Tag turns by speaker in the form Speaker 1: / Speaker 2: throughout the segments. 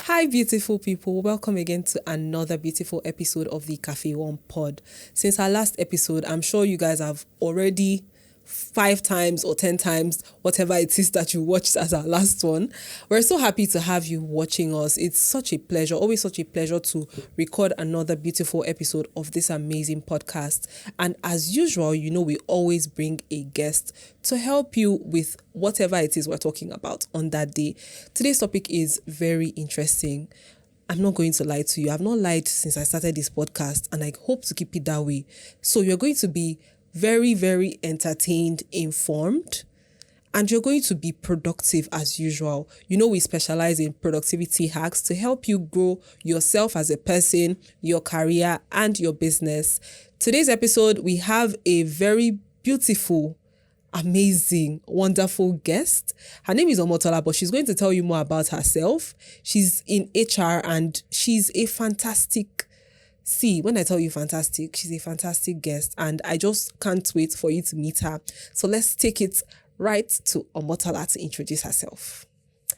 Speaker 1: Hi, beautiful people. Welcome again to another beautiful episode of the Cafe One Pod. Since our last episode, I'm sure you guys have already 5 times or 10 times, whatever it is that you watched as our last one. We're so happy to have you watching us. It's such a pleasure, always such a pleasure to record another beautiful episode of this amazing podcast. And as usual, we always bring a guest to help you with whatever it is we're talking about on that day. Today's topic is very interesting. I'm not going to lie to you. I've not lied since I started this podcast, and I hope to keep it that way. So you're going to be very, very entertained, informed, and you're going to be productive as usual. We specialize in productivity hacks to help you grow yourself as a person, your career, and your business. Today's episode, we have a very beautiful, amazing, wonderful guest. Her name is Omotola, but she's going to tell you more about herself. She's in HR and she's a fantastic when I tell you fantastic, she's a fantastic guest, and I just can't wait for you to meet her. So let's take it right to Omotola to introduce herself.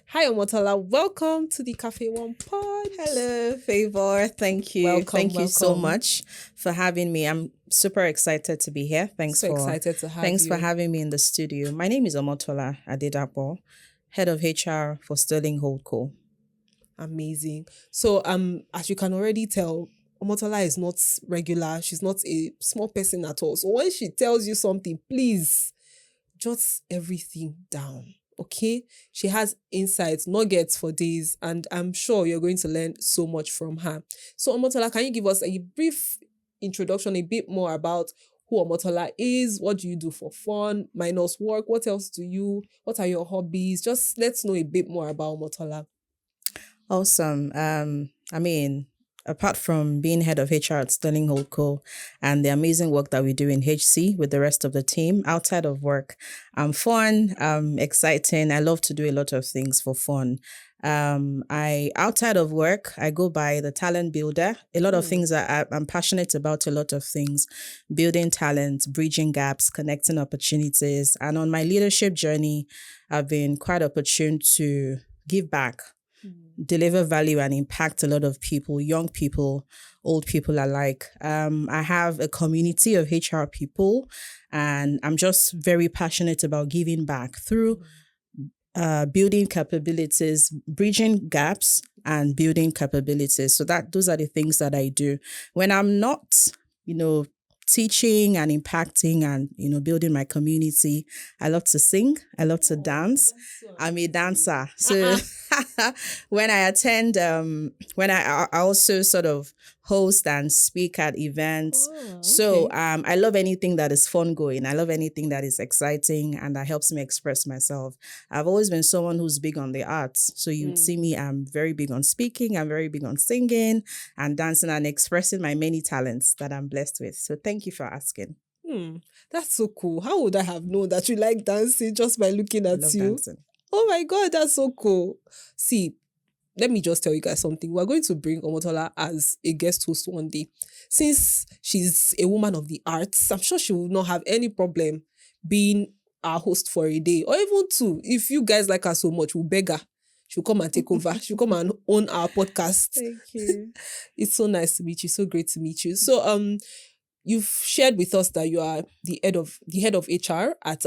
Speaker 1: Hi, Omotola. Welcome to the Cafe One Pod.
Speaker 2: Hello, Favor. Thank you.
Speaker 1: Welcome.
Speaker 2: You so much for having me. I'm super excited to be here. Thanks for having me in the studio. My name is Omotola Adedapo, head of HR for Sterling HoldCo.
Speaker 1: Amazing. So, as you can already tell, Omotola is not regular. She's not a small person at all. So when she tells you something, please jot everything down, okay? She has insights, nuggets for days, and I'm sure you're going to learn so much from her. So Omotola, can you give us a brief introduction, a bit more about who Omotola is? What do you do for fun, minus work? What else what are your hobbies? Just let's know a bit more about Omotola.
Speaker 2: Awesome. Apart from being head of HR at Sterling HoldCo and the amazing work that we do in HC with the rest of the team, outside of work, I'm fun, exciting. I love to do a lot of things for fun. Outside of work, I go by the talent builder. A lot of things that I'm passionate about, a lot of things, building talent, bridging gaps, connecting opportunities. And on my leadership journey, I've been quite opportune to give back, deliver value and impact a lot of people, young people, old people alike. I have a community of HR people, and I'm just very passionate about giving back through building capabilities, bridging gaps and building capabilities. So those are the things that I do. When I'm not, teaching and impacting and, building my community, I love to sing. I love to dance. I'm a dancer. So when I attend, I also sort of host and speak at events.
Speaker 1: Okay.
Speaker 2: So I love anything that is fun going. I love anything that is exciting and that helps me express myself. I've always been someone who's big on the arts. So you'd see me, I'm very big on speaking. I'm very big on singing and dancing and expressing my many talents that I'm blessed with. So thank you for asking.
Speaker 1: That's so cool. How would I have known that you like dancing just by looking at
Speaker 2: I love
Speaker 1: you?
Speaker 2: dancing.
Speaker 1: Oh my God, that's so cool. See, let me just tell you guys something. We're going to bring Omotola as a guest host one day. Since she's a woman of the arts, I'm sure she will not have any problem being our host for a day or even two. If you guys like her so much, we'll beg her. She'll come and take over. She'll come and own our podcast.
Speaker 2: Thank you.
Speaker 1: It's so nice to meet you. So great to meet you. So you've shared with us that you are the head of HR at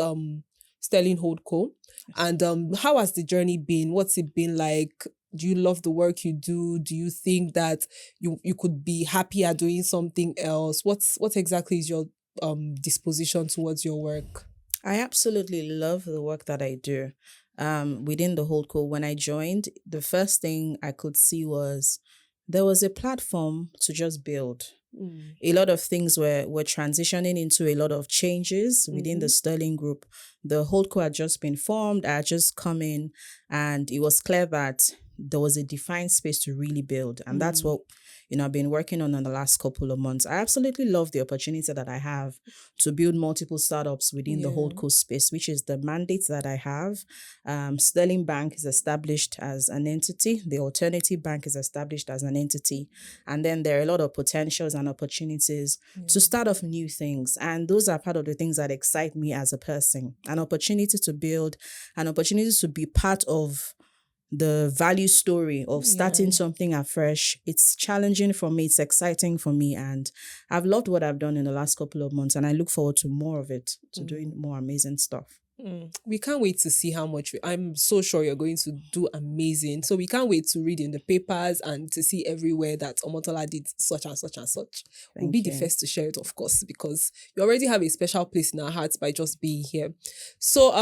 Speaker 1: Sterling HoldCo. And how has the journey been? What's it been like? Do you love the work you do? Do you think that you could be happier doing something else? What exactly is your disposition towards your work?
Speaker 2: I absolutely love the work that I do. Within the HoldCo, when I joined, the first thing I could see was there was a platform to just build. A lot of things were transitioning into a lot of changes within the Sterling Group. The HoldCo had just been formed. I had just come in, and it was clear that there was a defined space to really build. And that's what, I've been working on in the last couple of months. I absolutely love the opportunity that I have to build multiple startups within the HoldCo space, which is the mandate that I have. Sterling Bank is established as an entity. The Alternative Bank is established as an entity. And then there are a lot of potentials and opportunities to start off new things. And those are part of the things that excite me as a person. An opportunity to build, an opportunity to be part of the value story of starting something afresh. It's challenging for me. It's exciting for me. And I've loved what I've done in the last couple of months. And I look forward to more of it, to doing more amazing stuff.
Speaker 1: We can't wait to see how much. I'm so sure you're going to do amazing. So we can't wait to read in the papers and to see everywhere that Omotola did such and such and such. We'll be the first to share it, of course, because you already have a special place in our hearts by just being here. So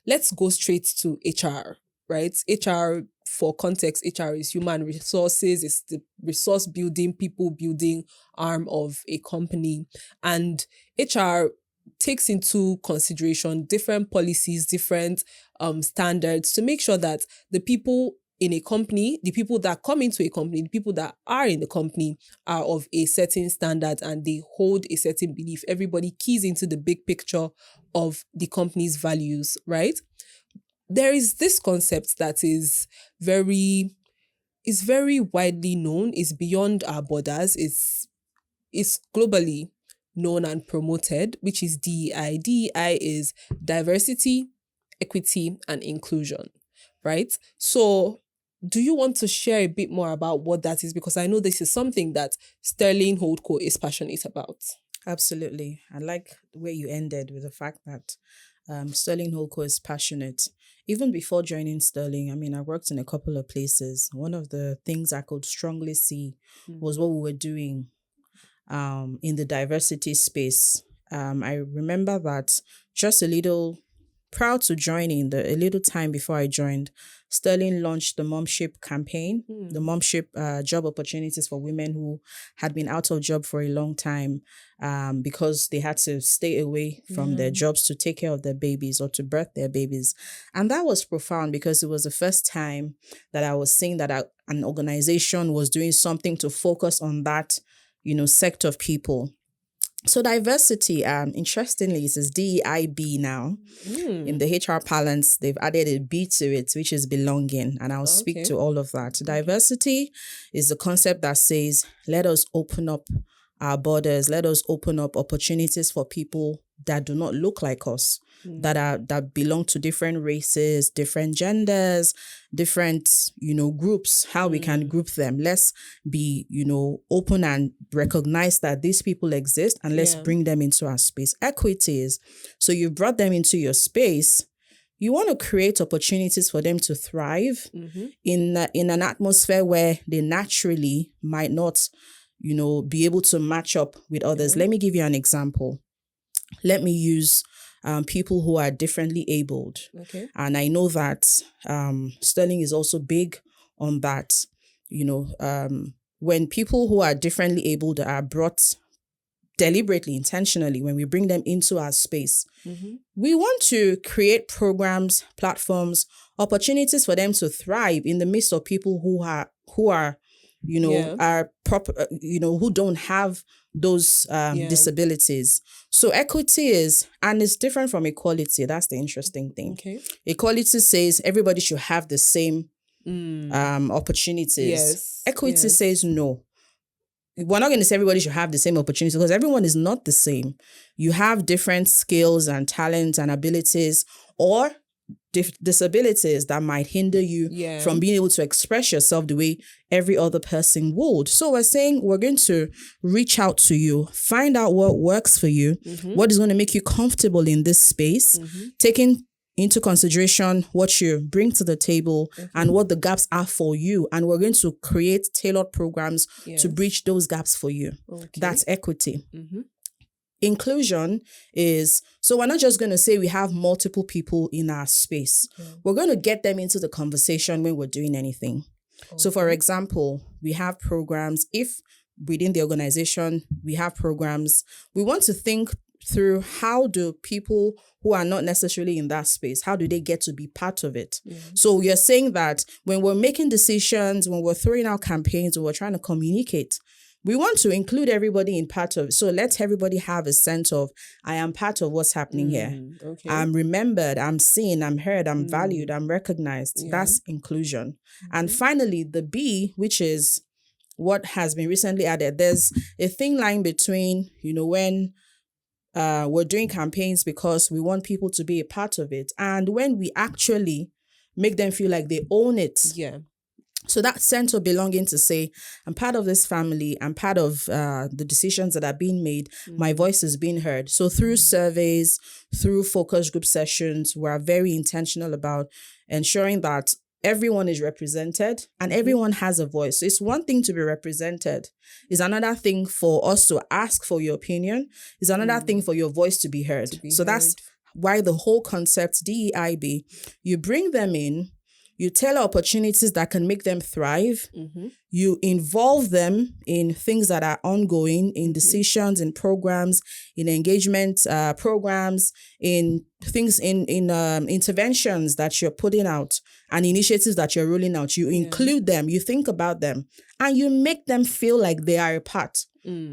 Speaker 1: let's go straight to HR, right? HR, for context, HR is human resources. It's the resource building, people building arm of a company. And HR takes into consideration different policies, different standards to make sure that the people in a company, the people that come into a company, the people that are in the company are of a certain standard and they hold a certain belief. Everybody keys into the big picture of the company's values, right? There is this concept that is very widely known, is beyond our borders, it's globally known and promoted, which is DEI. DEI is diversity, equity, and inclusion, right? So do you want to share a bit more about what that is? Because I know this is something that Sterling HoldCo is passionate about.
Speaker 2: Absolutely. I like where you ended with the fact that Sterling HoldCo is passionate. Even before joining Sterling, I mean, I worked in a couple of places. One of the things I could strongly see was what we were doing in the diversity space. I remember that just a little prior to joining, a little time before I joined, Sterling launched the Momship campaign, the Momship job opportunities for women who had been out of job for a long time because they had to stay away from their jobs to take care of their babies or to birth their babies. And that was profound because it was the first time that I was seeing that an organization was doing something to focus on that, sect of people. So diversity, interestingly, it says DEIB now. In the HR parlance, they've added a B to it, which is belonging. And I'll speak to all of that. Diversity is the concept that says, let us open up our borders, let us open up opportunities for people that do not look like us, that belong to different races, different genders, different, groups, how we can group them. Let's be, open and recognize that these people exist and let's bring them into our space. Equity is, so you brought them into your space. You want to create opportunities for them to thrive in an atmosphere where they naturally might not, be able to match up with others. Let me give you an example. Let me use people who are differently abled.
Speaker 1: Okay.
Speaker 2: And I know that Sterling is also big on that. When people who are differently abled are brought deliberately, intentionally, when we bring them into our space, we want to create programs, platforms, opportunities for them to thrive in the midst of people who are are proper, who don't have those disabilities. So equity is, and it's different from equality. That's the interesting thing.
Speaker 1: Okay.
Speaker 2: Equality says everybody should have the same opportunities.
Speaker 1: Yes.
Speaker 2: Equity says no. We're not going to say everybody should have the same opportunity because everyone is not the same. You have different skills and talents and abilities or disabilities that might hinder you from being able to express yourself the way every other person would. So we're saying we're going to reach out to you, find out what works for you, what is going to make you comfortable in this space, taking into consideration what you bring to the table and what the gaps are for you. And we're going to create tailored programs to bridge those gaps for you. Okay. That's equity. Inclusion is, so we're not just going to say we have multiple people in our space. We're going to get them into the conversation when we're doing anything. So for example, we have programs. If within the organization, we have programs, we want to think through how do people who are not necessarily in that space, how do they get to be part of it? So you're saying that when we're making decisions, when we're throwing out campaigns, when we're trying to communicate, we want to include everybody in part of it. So let everybody have a sense of, I am part of what's happening here. Okay. I'm remembered, I'm seen, I'm heard, I'm valued, I'm recognized. That's inclusion. And finally, the B, which is what has been recently added. There's a thin line between, when we're doing campaigns because we want people to be a part of it, and when we actually make them feel like they own it.
Speaker 1: Yeah.
Speaker 2: So that sense of belonging to say, I'm part of this family, I'm part of the decisions that are being made, my voice is being heard. So through surveys, through focus group sessions, we're very intentional about ensuring that everyone is represented and everyone has a voice. So it's one thing to be represented. It's another thing for us to ask for your opinion. It's another thing for your voice to be heard. That's why the whole concept DEIB, you bring them in, you tell opportunities that can make them thrive. You involve them in things that are ongoing, in decisions, in programs, in engagement programs, in things, in interventions that you're putting out and initiatives that you're rolling out. You include them, you think about them, and you make them feel like they are a part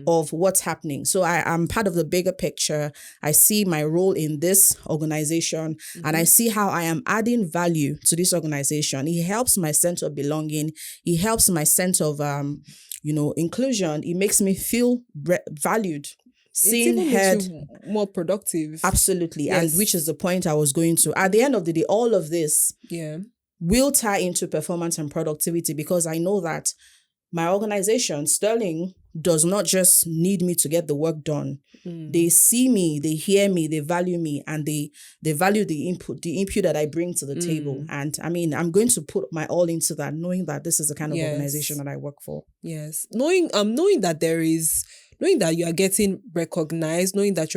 Speaker 2: of what's happening. So I'm part of the bigger picture. I see my role in this organization and I see how I am adding value to this organization. It helps my sense of belonging. It helps my sense of, inclusion. It makes me feel valued. Seen, heard,
Speaker 1: makes you more productive.
Speaker 2: Absolutely. Yes. And which is the point I was going to. At the end of the day, all of this will tie into performance and productivity, because I know that my organization, Sterling, does not just need me to get the work done. They see me, they hear me, they value me, and they value the input that I bring to the table. And I mean, I'm going to put my all into that, knowing that this is the kind of organization that I work for.
Speaker 1: Yes. Knowing that you are getting recognized, knowing that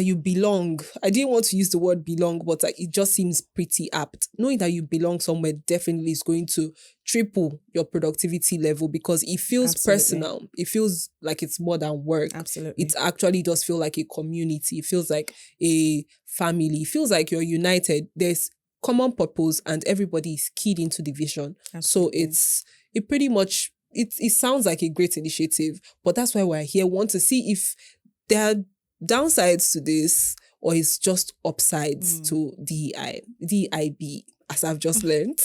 Speaker 1: you belong. I didn't want to use the word belong, but it just seems pretty apt. Knowing that you belong somewhere definitely is going to triple your productivity level, because it feels personal. It feels like it's more than work.
Speaker 2: Absolutely.
Speaker 1: It actually does feel like a community. It feels like a family. It feels like you're united. There's common purpose and everybody is keyed into the vision.
Speaker 2: Absolutely.
Speaker 1: So it pretty much, it sounds like a great initiative, but that's why we're here. Want to see if there are downsides to this, or it's just upsides to DEIB, as I've just learned.